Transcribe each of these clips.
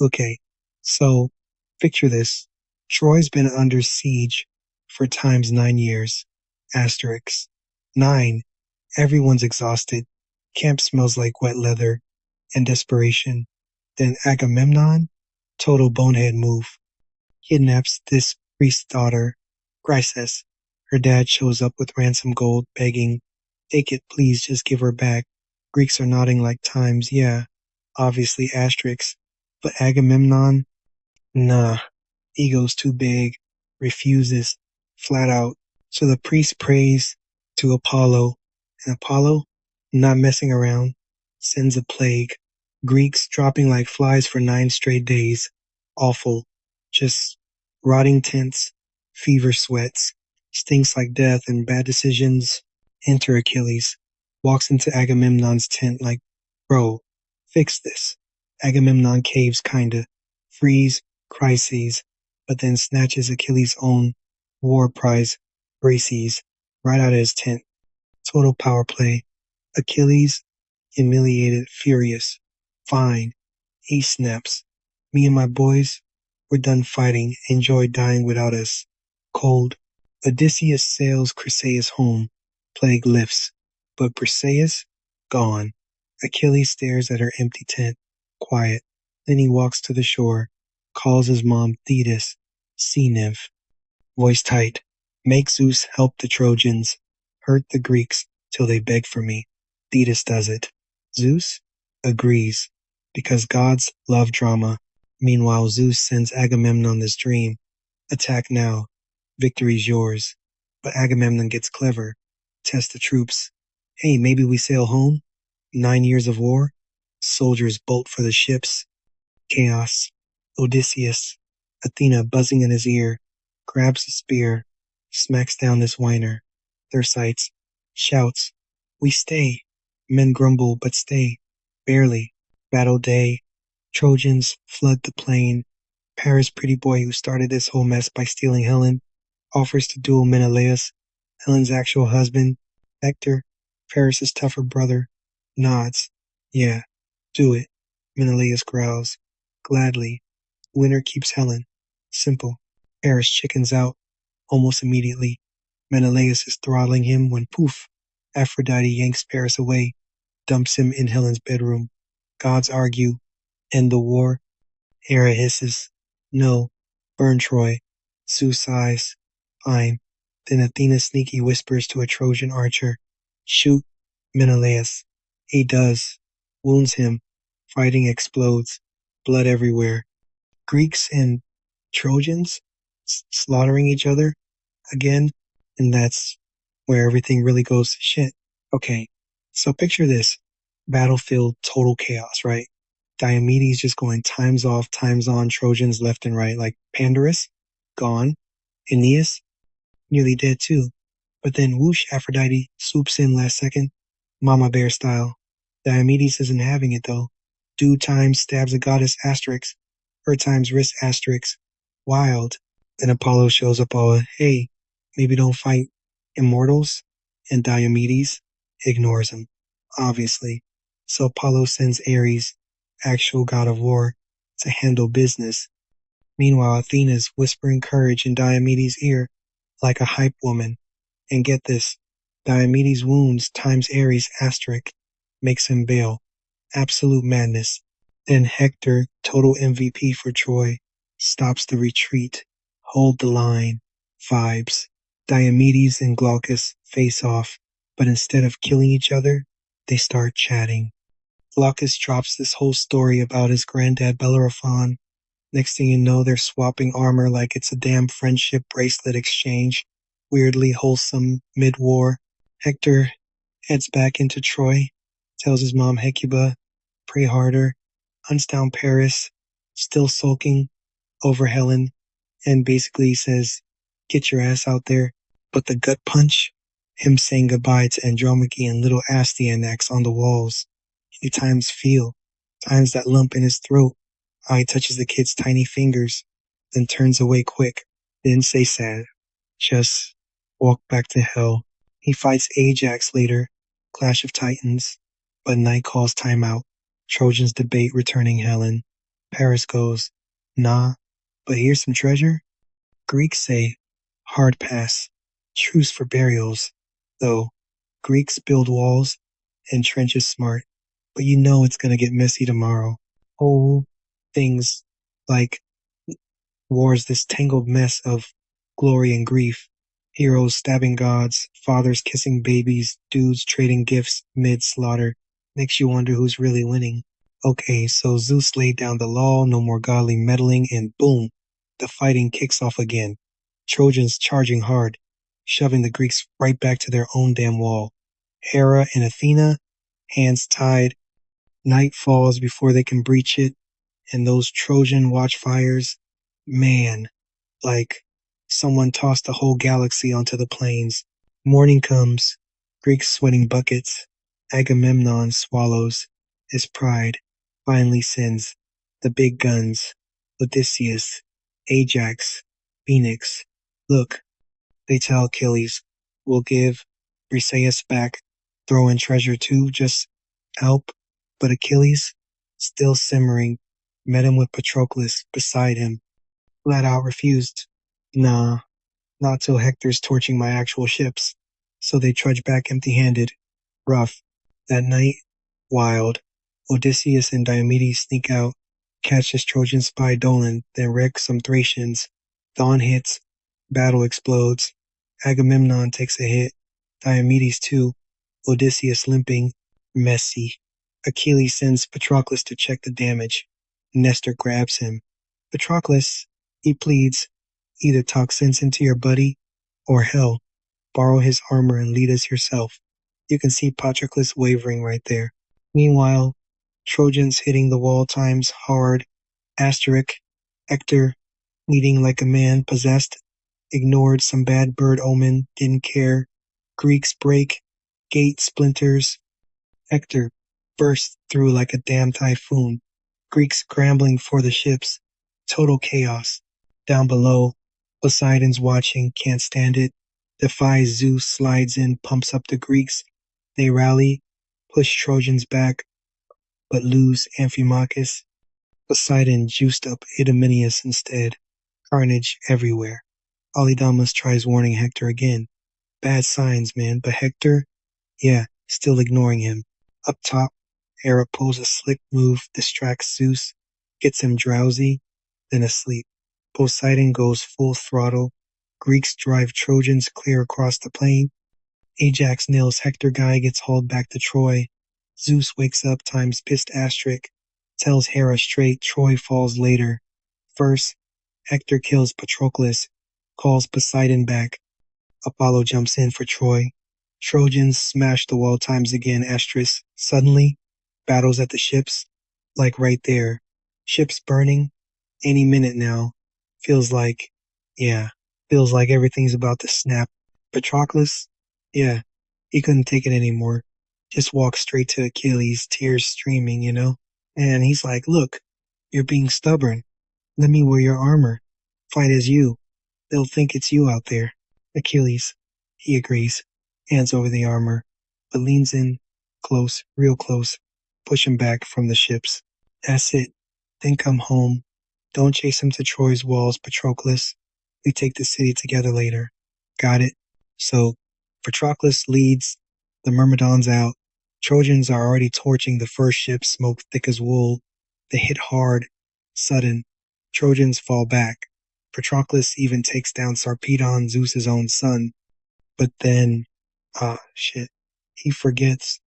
Okay, so picture this. Troy's been under siege for times 9 years. Asterisk. 9. Everyone's exhausted. Camp smells like wet leather and desperation. Then Agamemnon, total bonehead move, kidnaps this priest's daughter, Chryses. Her dad shows up with ransom gold, begging, "Take it, please, just give her back." Greeks are nodding like times, yeah, obviously asterisks. But Agamemnon, nah, ego's too big, refuses, flat out. So the priest prays to Apollo, and Apollo, not messing around, sends a plague. Greeks dropping like flies for 9 straight days. Awful. Just rotting tents, fever sweats, stinks like death and bad decisions. Enter Achilles. Walks into Agamemnon's tent like, bro, fix this. Agamemnon caves kinda. Frees, crises, but then snatches Achilles' own war prize, Braces, right out of his tent. Total power play. Achilles, humiliated, furious. Fine. He snaps. Me and my boys, we're done fighting. Enjoy dying without us. Cold. Odysseus sails Chryseis home. Plague lifts. But Briseis, gone. Achilles stares at her empty tent. Quiet. Then he walks to the shore. Calls his mom Thetis. Sea nymph. Voice tight. Make Zeus help the Trojans. Hurt the Greeks till they beg for me. Thetis does it. Zeus agrees, because gods love drama. Meanwhile, Zeus sends Agamemnon this dream. Attack now. Victory's yours. But Agamemnon gets clever. Test the troops. Hey, maybe we sail home? 9 years of war? Soldiers bolt for the ships. Chaos. Odysseus. Athena buzzing in his ear. Grabs a spear. Smacks down this whiner. Thersites. Shouts. We stay. Men grumble, but stay. Barely. Battle day. Trojans flood the plain. Paris' pretty boy who started this whole mess by stealing Helen offers to duel Menelaus, Helen's actual husband. Hector, Paris' tougher brother, nods. Yeah, do it. Menelaus growls. Gladly. Winner keeps Helen. Simple. Paris chickens out almost immediately. Menelaus is throttling him when poof, Aphrodite yanks Paris away, dumps him in Helen's bedroom. Gods argue. End the war. Hera hisses. No. Burn Troy. Zeus sighs. Fine. Then Athena sneaky whispers to a Trojan archer. Shoot Menelaus. He does. Wounds him. Fighting explodes. Blood everywhere. Greeks and Trojans slaughtering each other again, and that's where everything really goes to shit. Okay, so picture this. Battlefield, total chaos, right? Diomedes just going times off, times on, Trojans left and right, like Pandarus, gone. Aeneas, nearly dead too. But then whoosh, Aphrodite swoops in last second, Mama Bear style. Diomedes isn't having it though. Due time stabs a goddess asterisk. Her times wrist asterisk. Wild. Then Apollo shows up all, hey, maybe don't fight immortals? And Diomedes ignores him, obviously. So Apollo sends Ares, actual god of war, to handle business. Meanwhile, Athena's whispering courage in Diomedes' ear like a hype woman. And get this, Diomedes' wounds times Ares asterisk makes him bail. Absolute madness. Then Hector, total MVP for Troy, stops the retreat. Hold the line. Vibes. Diomedes and Glaucus face off, but instead of killing each other, they start chatting. Glaucus drops this whole story about his granddad Bellerophon. Next thing you know, they're swapping armor like it's a damn friendship bracelet exchange. Weirdly wholesome mid-war. Hector heads back into Troy, tells his mom Hecuba, pray harder, hunts down Paris, still sulking over Helen, and basically says, get your ass out there. But the gut punch, him saying goodbye to Andromache and little Astyanax on the walls. He times feel, times that lump in his throat, how he touches the kid's tiny fingers, then turns away quick. Didn't say sad, just walk back to hell. He fights Ajax later, Clash of Titans, but night calls timeout. Trojans debate returning Helen. Paris goes, nah, but here's some treasure. Greeks say, hard pass, truce for burials, though Greeks build walls and trenches smart, but you know it's gonna get messy tomorrow. Whole things like war's this tangled mess of glory and grief. Heroes stabbing gods, fathers kissing babies, dudes trading gifts mid slaughter. Makes you wonder who's really winning. Okay, so Zeus laid down the law, no more godly meddling, and boom, the fighting kicks off again. Trojans charging hard, shoving the Greeks right back to their own damn wall. Hera and Athena, hands tied, night falls before they can breach it, and those Trojan watchfires, man, like someone tossed the whole galaxy onto the plains. Morning comes, Greeks sweating buckets. Agamemnon swallows. His pride finally sends the big guns. Odysseus, Ajax, Phoenix. Look, they tell Achilles, we'll give Briseis back, throw in treasure too, just help. But Achilles, still simmering, met him with Patroclus beside him, flat out refused. Nah, not till Hector's torching my actual ships. So they trudge back empty handed. Rough. That night, wild. Odysseus and Diomedes sneak out, catch his Trojan spy Dolan, then wreck some Thracians. Dawn hits, battle explodes. Agamemnon takes a hit, Diomedes too. Odysseus limping, messy. Achilles sends Patroclus to check the damage. Nestor grabs him. Patroclus, he pleads, either talk sense into your buddy, or hell, borrow his armor and lead us yourself. You can see Patroclus wavering right there. Meanwhile, Trojans hitting the wall times hard. Asterisk, Hector, leading like a man possessed, ignored some bad bird omen, didn't care. Greeks break, gate splinters. Hector bursts through like a damn typhoon. Greeks scrambling for the ships. Total chaos. Down below, Poseidon's watching, can't stand it. Defies Zeus, slides in, pumps up the Greeks. They rally, push Trojans back, but lose Amphimachus. Poseidon juiced up Idomeneus instead. Carnage everywhere. Polydamas tries warning Hector again. Bad signs, man, but Hector, yeah, still ignoring him. Up top, Hera pulls a slick move, distracts Zeus, gets him drowsy, then asleep. Poseidon goes full throttle. Greeks drive Trojans clear across the plain. Ajax nails Hector guy, gets hauled back to Troy. Zeus wakes up, times pissed asterisk, tells Hera straight, Troy falls later. First, Hector kills Patroclus, calls Poseidon back. Apollo jumps in for Troy. Trojans smash the wall times again, asterisk. Suddenly, battles at the ships, like right there. Ships burning, any minute now. Feels like, yeah, feels like everything's about to snap. Patroclus, yeah, he couldn't take it anymore. Just walked straight to Achilles, tears streaming, And he's like, look, you're being stubborn. Let me wear your armor. Fight as you. They'll think it's you out there. Achilles, he agrees, hands over the armor, but leans in, close, real close, push him back from the ships. That's it. Then come home. Don't chase him to Troy's walls, Patroclus. We take the city together later. Got it? So, Patroclus leads, the Myrmidons out. Trojans are already torching the first ship, smoke thick as wool. They hit hard, sudden. Trojans fall back. Patroclus even takes down Sarpedon, Zeus's own son. But then, shit. He forgets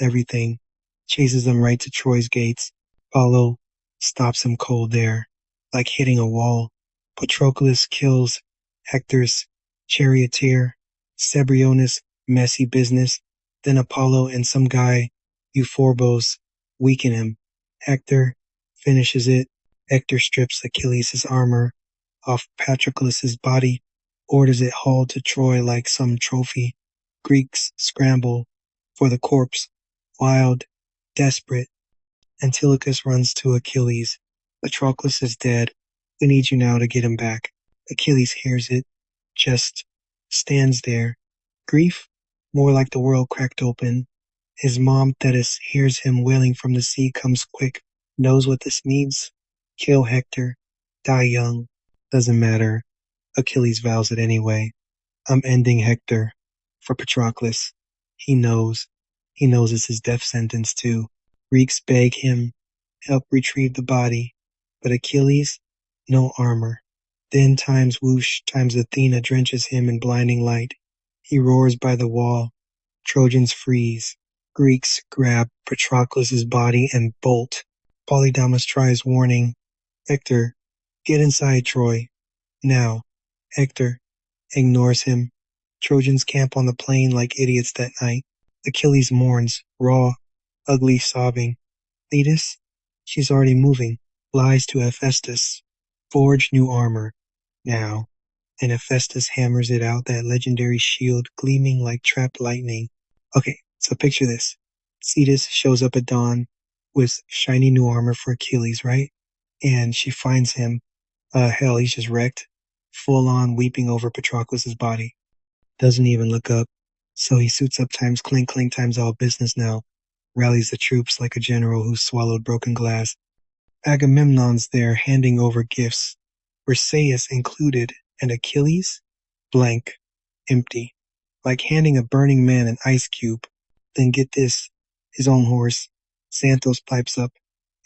everything. Chases them right to Troy's gates. Apollo stops him cold there, like hitting a wall. Patroclus kills Hector's charioteer. Cebriones, messy business. Then Apollo and some guy, Euphorbos, weaken him. Hector finishes it. Hector strips Achilles' armor off Patroclus' body, orders it hauled to Troy like some trophy. Greeks scramble for the corpse, wild, desperate. Antilochus runs to Achilles. Patroclus is dead. We need you now to get him back. Achilles hears it, just stands there. Grief? More like the world cracked open. His mom, Thetis, hears him wailing from the sea, comes quick, knows what this means. Kill Hector, die young, doesn't matter. Achilles vows it anyway. I'm ending Hector. For Patroclus. He knows. He knows it's his death sentence too. Greeks beg him, help retrieve the body. But Achilles, no armor. Then times whoosh, times Athena drenches him in blinding light. He roars by the wall. Trojans freeze. Greeks grab Patroclus's body and bolt. Polydamas tries warning. Hector, get inside Troy. Now. Hector ignores him. Trojans camp on the plain like idiots that night. Achilles mourns, raw, ugly, sobbing. Thetis, she's already moving, lies to Hephaestus. Forge new armor. Now. And Hephaestus hammers it out, that legendary shield gleaming like trapped lightning. Okay, so picture this. Thetis shows up at dawn with shiny new armor for Achilles, right? And she finds him. Hell, he's just wrecked, full on weeping over Patroclus's body. Doesn't even look up. So he suits up times clink clink times all business now. Rallies the troops like a general who swallowed broken glass. Agamemnon's there handing over gifts. Briseis included, and Achilles? Blank. Empty. Like handing a burning man an ice cube. Then get this. His own horse. Xanthos pipes up.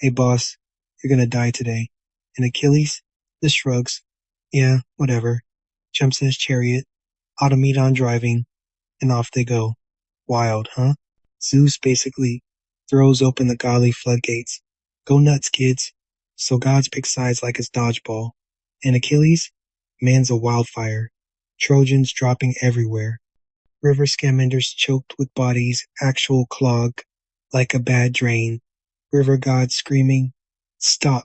Hey boss, you're gonna die today. And Achilles just shrugs. Yeah, whatever. Jumps in his chariot. Automedon driving. And off they go. Wild, huh? Zeus basically throws open the godly floodgates. Go nuts, kids. So gods pick sides like it's dodgeball. And Achilles? Man's a wildfire. Trojans dropping everywhere. River Scamanders choked with bodies, actual clog, like a bad drain. River gods screaming, stop.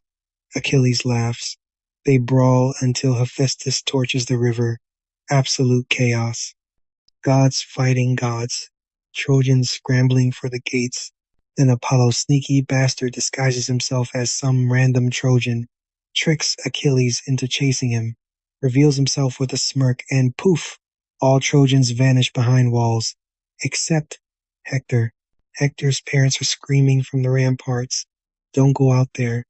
Achilles laughs. They brawl until Hephaestus torches the river. Absolute chaos. Gods fighting gods. Trojans scrambling for the gates. Then Apollo, sneaky bastard, disguises himself as some random Trojan, tricks Achilles into chasing him, reveals himself with a smirk, and poof, all Trojans vanish behind walls, except Hector. Hector's parents are screaming from the ramparts, don't go out there.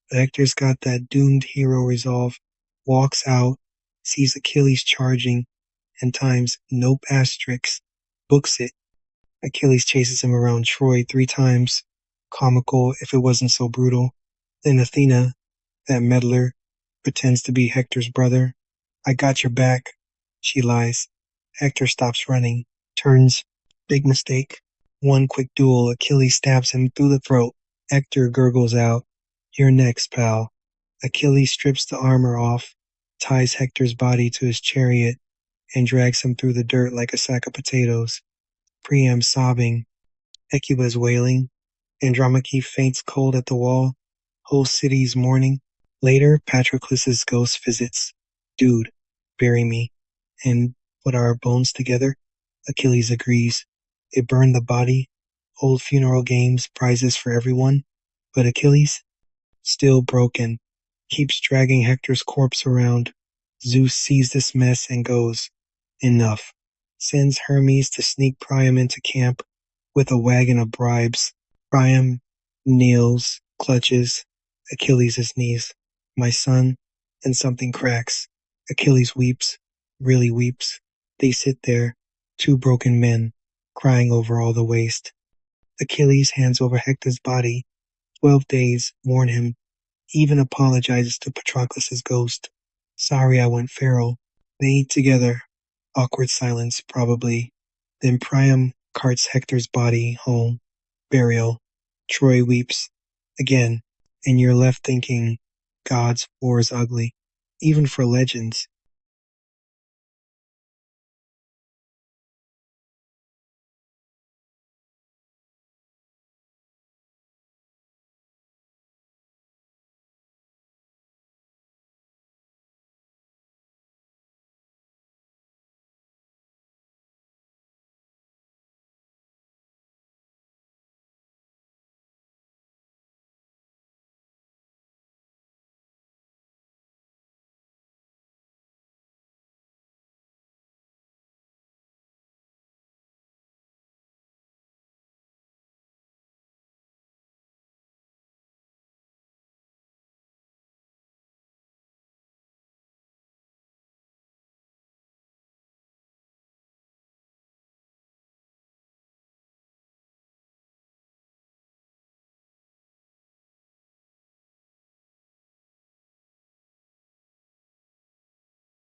But Hector's got that doomed hero resolve, walks out, sees Achilles charging, and times nope asterisk, books it. Achilles chases him around Troy 3 times. Comical if it wasn't so brutal. Then Athena, that meddler, pretends to be Hector's brother. I got your back. She lies. Hector stops running, turns. Big mistake. One quick duel, Achilles stabs him through the throat. Hector gurgles out. You're next, pal. Achilles strips the armor off, ties Hector's body to his chariot, and drags him through the dirt like a sack of potatoes. Priam sobbing. Hecuba's wailing. Andromache faints cold at the wall. Whole city's mourning. Later, Patroclus's ghost visits. Dude, bury me. And put our bones together? Achilles agrees. They burn the body. Hold funeral games, prizes for everyone. But Achilles? Still broken. Keeps dragging Hector's corpse around. Zeus sees this mess and goes, enough. Sends Hermes to sneak Priam into camp with a wagon of bribes. Priam kneels, clutches Achilles' knees. My son, and something cracks. Achilles weeps, really weeps. They sit there, 2 broken men, crying over all the waste. Achilles hands over Hector's body. 12 days, mourn him. Even apologizes to Patroclus' ghost. Sorry I went feral. They eat together. Awkward silence, probably. Then Priam carts Hector's body home. Burial. Troy weeps. Again. And you're left thinking, God's war is ugly. Even for legends.